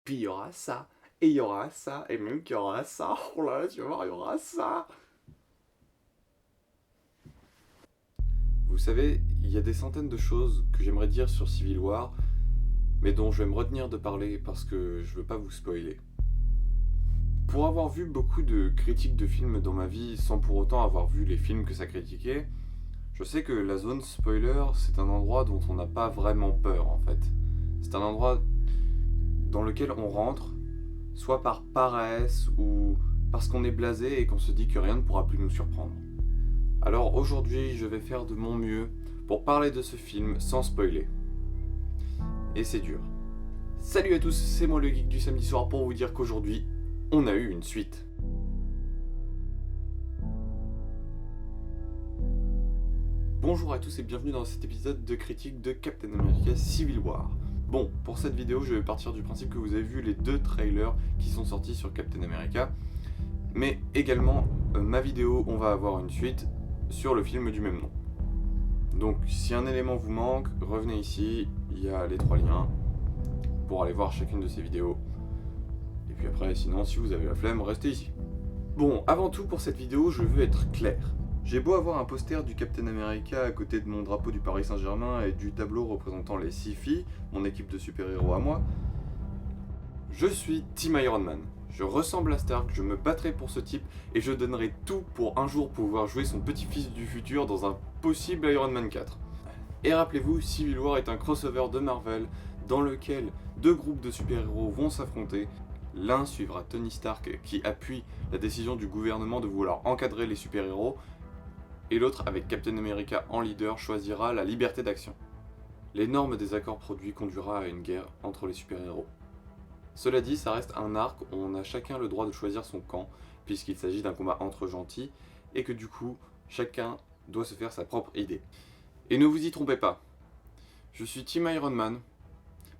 puis il y aura ça, et il y aura ça, et même qu'il y aura ça, oh là là, tu vas voir, il y aura ça. Vous savez, il y a des centaines de choses que j'aimerais dire sur Civil War, mais dont je vais me retenir de parler parce que je veux pas vous spoiler. Pour avoir vu beaucoup de critiques de films dans ma vie sans pour autant avoir vu les films que ça critiquait, je sais que la zone spoiler, c'est un endroit dont on n'a pas vraiment peur en fait. C'est un endroit dans lequel on rentre, soit par paresse ou parce qu'on est blasé et qu'on se dit que rien ne pourra plus nous surprendre. Alors aujourd'hui, je vais faire de mon mieux pour parler de ce film sans spoiler. Et c'est dur. Salut à tous, c'est moi le geek du samedi soir pour vous dire qu'aujourd'hui, on a eu une suite. Bonjour à tous et bienvenue dans cet épisode de critique de Captain America Civil War. Bon, pour cette vidéo, je vais partir du principe que vous avez vu les deux trailers qui sont sortis sur Captain America, mais également, ma vidéo, on va avoir une suite sur le film du même nom. Donc, si un élément vous manque, revenez ici, il y a les 3 liens pour aller voir chacune de ces vidéos. Et puis après, sinon, si vous avez la flemme, restez ici. Bon, avant tout, pour cette vidéo, je veux être clair. J'ai beau avoir un poster du Captain America à côté de mon drapeau du Paris Saint-Germain et du tableau représentant les 6 filles, mon équipe de super-héros à moi, je suis Team Iron Man. Je ressemble à Stark, je me battrai pour ce type et je donnerai tout pour un jour pouvoir jouer son petit-fils du futur dans un possible Iron Man 4. Et rappelez-vous, Civil War est un crossover de Marvel dans lequel deux groupes de super-héros vont s'affronter. L'un suivra Tony Stark qui appuie la décision du gouvernement de vouloir encadrer les super-héros, et l'autre, avec Captain America en leader, choisira la liberté d'action. L'énorme désaccord produit conduira à une guerre entre les super-héros. Cela dit, ça reste un arc où on a chacun le droit de choisir son camp, puisqu'il s'agit d'un combat entre gentils, et que du coup, chacun doit se faire sa propre idée. Et ne vous y trompez pas, je suis Team Iron Man,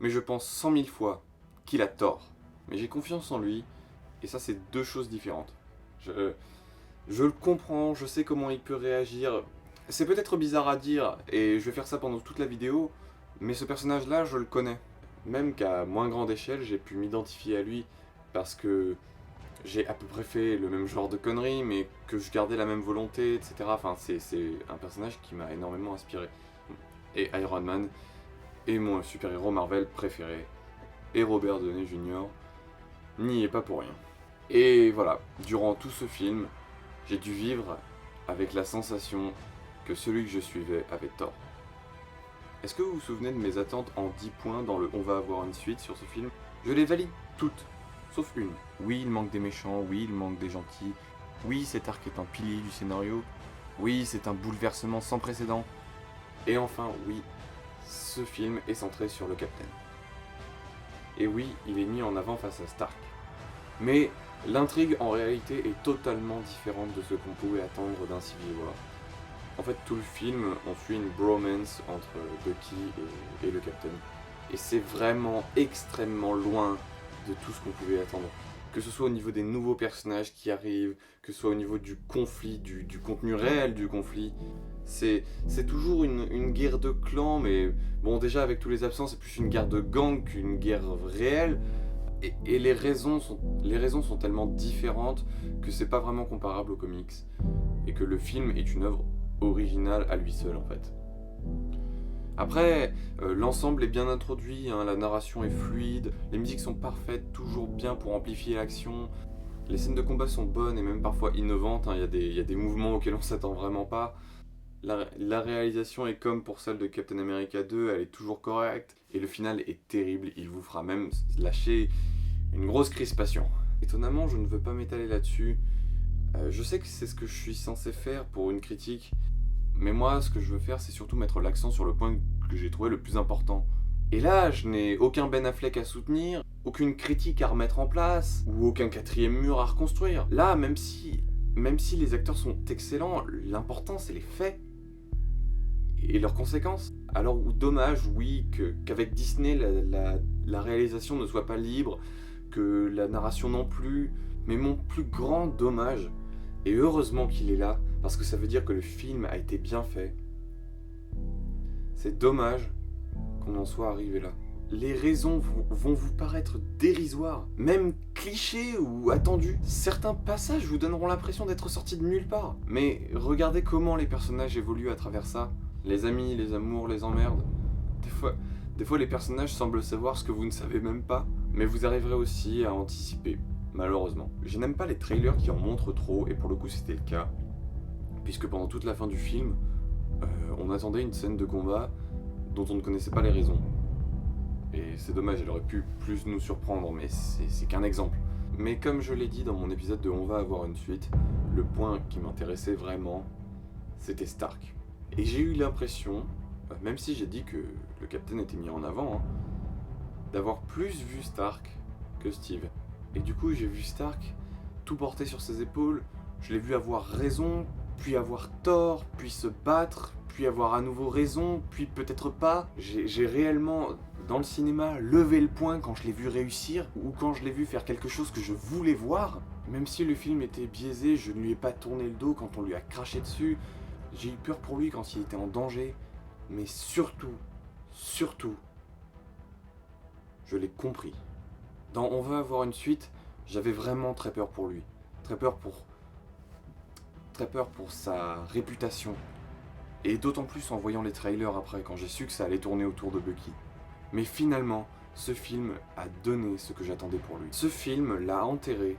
mais je pense 100 000 fois qu'il a tort. Mais j'ai confiance en lui, et ça c'est deux choses différentes. Je le comprends, je sais comment il peut réagir. C'est peut-être bizarre à dire, et je vais faire ça pendant toute la vidéo, mais ce personnage-là, je le connais. Même qu'à moins grande échelle, j'ai pu m'identifier à lui, parce que j'ai à peu près fait le même genre de conneries, mais que je gardais la même volonté, etc. Enfin, c'est un personnage qui m'a énormément inspiré. Et Iron Man est mon super-héros Marvel préféré. Et Robert Downey Jr. n'y est pas pour rien. Et voilà, durant tout ce film, j'ai dû vivre avec la sensation que celui que je suivais avait tort. Est-ce que vous vous souvenez de mes attentes en 10 points dans le « On va avoir une suite » sur ce film? Je les valide toutes, sauf une. Oui, il manque des méchants, oui, il manque des gentils, oui, cet arc est un pilier du scénario, oui, c'est un bouleversement sans précédent, et enfin, oui, ce film est centré sur le Captain. Et oui, il est mis en avant face à Stark. Mais l'intrigue en réalité est totalement différente de ce qu'on pouvait attendre d'un Civil War. En fait, tout le film, on suit une bromance entre Bucky et le Captain. Et c'est vraiment extrêmement loin de tout ce qu'on pouvait attendre. Que ce soit au niveau des nouveaux personnages qui arrivent, que ce soit au niveau du conflit, du contenu réel du conflit. C'est toujours une guerre de clans, mais bon, déjà avec tous les absents, c'est plus une guerre de gang qu'une guerre réelle. Et les raisons sont tellement différentes que c'est pas vraiment comparable aux comics. Et que le film est une œuvre originale à lui seul en fait. Après, l'ensemble est bien introduit, hein, la narration est fluide, les musiques sont parfaites, toujours bien pour amplifier l'action. Les scènes de combat sont bonnes et même parfois innovantes, hein, y a des mouvements auxquels on s'attend vraiment pas. La réalisation est comme pour celle de Captain America 2, elle est toujours correcte, et le final est terrible, il vous fera même lâcher une grosse crispation. Étonnamment, je ne veux pas m'étaler là-dessus. Je sais que c'est ce que je suis censé faire pour une critique, mais moi, ce que je veux faire, c'est surtout mettre l'accent sur le point que j'ai trouvé le plus important. Et là, je n'ai aucun Ben Affleck à soutenir, aucune critique à remettre en place, ou aucun quatrième mur à reconstruire. Là, même si les acteurs sont excellents, l'important c'est les faits et leurs conséquences. Alors, dommage, oui, qu'avec Disney, la réalisation ne soit pas libre, que la narration non plus, mais mon plus grand dommage, et heureusement qu'il est là, parce que ça veut dire que le film a été bien fait, c'est dommage qu'on en soit arrivé là. les raisons vont vous paraître dérisoires, même clichés ou attendus. Certains passages vous donneront l'impression d'être sortis de nulle part. Mais regardez comment les personnages évoluent à travers ça. Les amis, les amours, les emmerdes. Des fois les personnages semblent savoir ce que vous ne savez même pas. Mais vous arriverez aussi à anticiper, malheureusement. Je n'aime pas les trailers qui en montrent trop, et pour le coup c'était le cas. Puisque pendant toute la fin du film, on attendait une scène de combat dont on ne connaissait pas les raisons. Et c'est dommage, elle aurait pu plus nous surprendre, mais c'est qu'un exemple. Mais comme je l'ai dit dans mon épisode de On va avoir une suite, le point qui m'intéressait vraiment, c'était Stark. Et j'ai eu l'impression, même si j'ai dit que le Captain était mis en avant, d'avoir plus vu Stark que Steve. Et du coup, j'ai vu Stark tout porter sur ses épaules, je l'ai vu avoir raison, puis avoir tort, puis se battre, puis avoir à nouveau raison, puis peut-être pas. J'ai réellement, dans le cinéma, levé le poing quand je l'ai vu réussir, ou quand je l'ai vu faire quelque chose que je voulais voir. Même si le film était biaisé, je ne lui ai pas tourné le dos quand on lui a craché dessus. J'ai eu peur pour lui quand il était en danger. Mais surtout, je l'ai compris. Dans On va avoir une suite, j'avais vraiment très peur pour lui. Très peur pour sa réputation. Et d'autant plus en voyant les trailers après, quand j'ai su que ça allait tourner autour de Bucky. Mais finalement, ce film a donné ce que j'attendais pour lui. Ce film l'a enterré,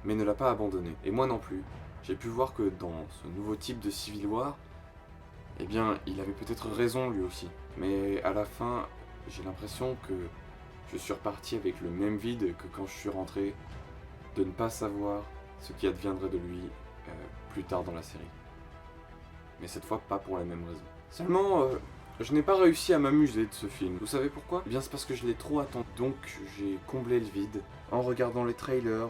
mais ne l'a pas abandonné. Et moi non plus. J'ai pu voir que dans ce nouveau type de Civil War, eh bien, il avait peut-être raison lui aussi. Mais à la fin, j'ai l'impression que je suis reparti avec le même vide que quand je suis rentré, de ne pas savoir ce qui adviendrait de lui plus tard dans la série. Mais cette fois, pas pour la même raison. Seulement, je n'ai pas réussi à m'amuser de ce film. Vous savez pourquoi ? Eh bien, c'est parce que je l'ai trop attendu. Donc, j'ai comblé le vide en regardant les trailers,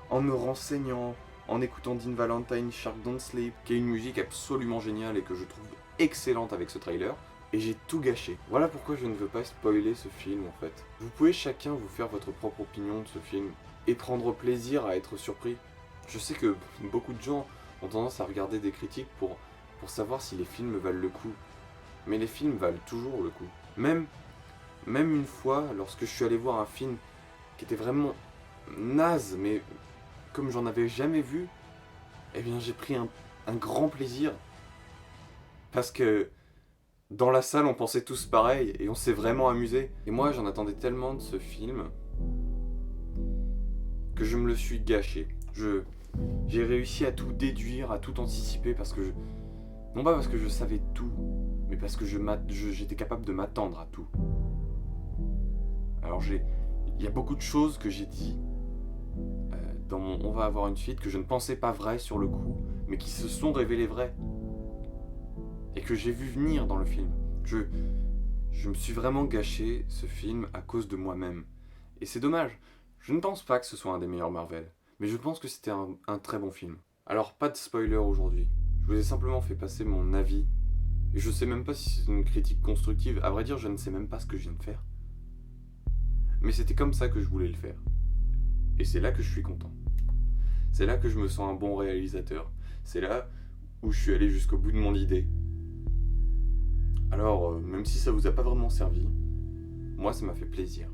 en me renseignant, en écoutant Dean Valentine, Shark Don't Sleep, qui est une musique absolument géniale et que je trouve excellente avec ce trailer. Et j'ai tout gâché. Voilà pourquoi je ne veux pas spoiler ce film en fait. Vous pouvez chacun vous faire votre propre opinion de ce film et prendre plaisir à être surpris. Je sais que beaucoup de gens ont tendance à regarder des critiques pour savoir si les films valent le coup. Mais les films valent toujours le coup. Même une fois, lorsque je suis allé voir un film qui était vraiment naze, mais comme j'en avais jamais vu, eh bien j'ai pris un grand plaisir. Parce que dans la salle, on pensait tous pareil et on s'est vraiment amusé. Et moi, j'en attendais tellement de ce film que je me le suis gâché. J'ai réussi à tout déduire, à tout anticiper parce que non pas parce que je savais tout, mais parce que j'étais capable de m'attendre à tout. Alors il y a beaucoup de choses que j'ai dit dans mon On va avoir une suite que je ne pensais pas vraies sur le coup, mais qui se sont révélées vraies. Et que j'ai vu venir dans le film. Je me suis vraiment gâché ce film à cause de moi-même. Et c'est dommage. Je ne pense pas que ce soit un des meilleurs Marvel. Mais je pense que c'était un très bon film. Alors, pas de spoiler aujourd'hui. Je vous ai simplement fait passer mon avis. Et je sais même pas si c'est une critique constructive. À vrai dire, je ne sais même pas ce que je viens de faire. Mais c'était comme ça que je voulais le faire. Et c'est là que je suis content. C'est là que je me sens un bon réalisateur. C'est là où je suis allé jusqu'au bout de mon idée. Alors, même si ça vous a pas vraiment servi, moi ça m'a fait plaisir.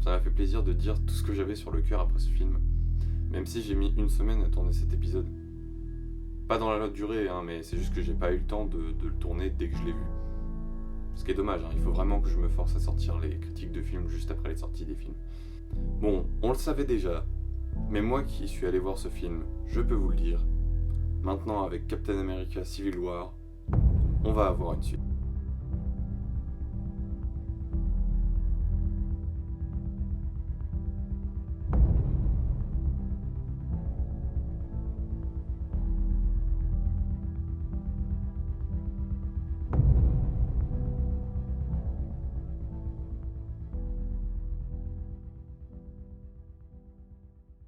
Ça m'a fait plaisir de dire tout ce que j'avais sur le cœur après ce film. Même si j'ai mis 1 semaine à tourner cet épisode. Pas dans la durée, mais c'est juste que j'ai pas eu le temps de le tourner dès que je l'ai vu. Ce qui est dommage, il faut vraiment que je me force à sortir les critiques de films juste après les sorties des films. Bon, on le savait déjà, mais moi qui suis allé voir ce film, je peux vous le dire. Maintenant avec Captain America Civil War, on va avoir une suite.